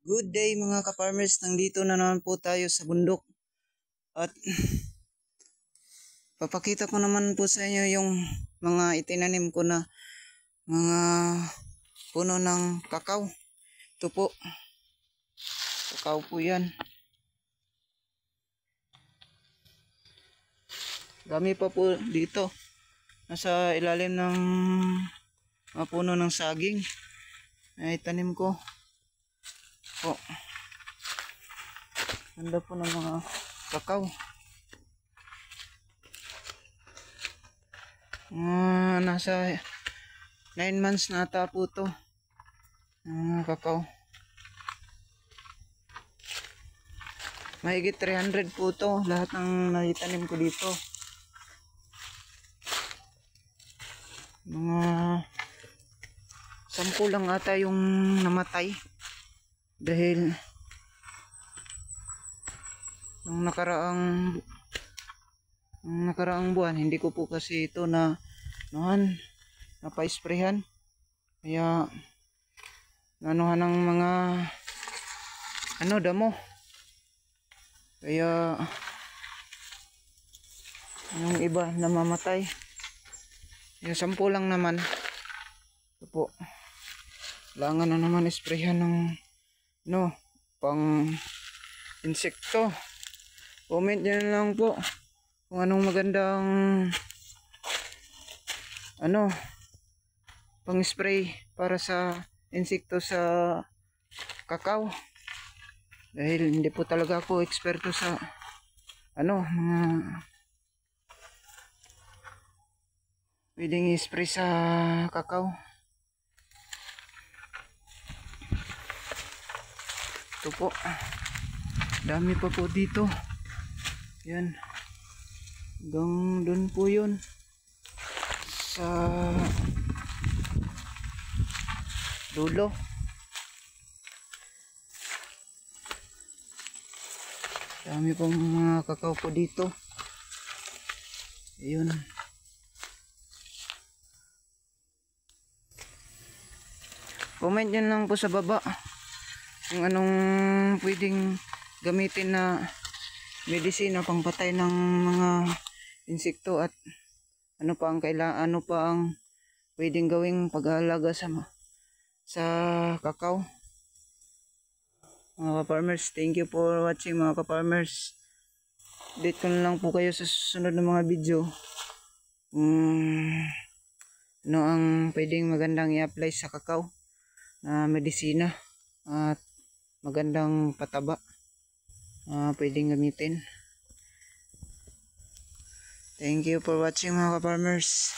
Good day mga ka-farmers, nandito na naman po tayo sa bundok at papakita ko naman po sa inyo yung mga itinanim ko na mga puno ng kakao. Ito po, kakao po yan. Dami pa po dito, nasa ilalim ng mga puno ng saging na itanim ko po. Ganda po ng mga kakao. Nasa 9 months na ata po ito. Kakao. Mahigit 300 po ito. Lahat ng naitanim ko dito. Mga 10 lang ata yung namatay. Dahil nung nakaraang buwan hindi ko po kasi ito napa-sprayhan, kaya nanuhan ng mga damo, kaya yung iba namamatay. Yung 10 lang naman. Ito po, kailangan na naman sprayhan ng pang insekto. Comment nyo na lang po kung anong magandang pang spray para sa insekto sa kakao, dahil hindi po talaga ako eksperto sa mga pwedeng i-spray sa kakao. Ito po, dami pa po dito. Yan, hanggang dun po yun sa dulo. Dami pong mga kakao po dito. Ayun. Comment nyo lang po sa baba kung anong pwedeng gamitin na medisina pangpatay ng mga insekto, at ano pa ang pwedeng gawing pag-aalaga sa kakao. Mga ka-farmers, thank you for watching mga ka-farmers. Update ko na lang po kayo sa susunod na mga video. Ano ang pwedeng magandang i-apply sa kakao na medisina at magandang pataba pwedeng gamitin. Thank you for watching mga ka-farmers.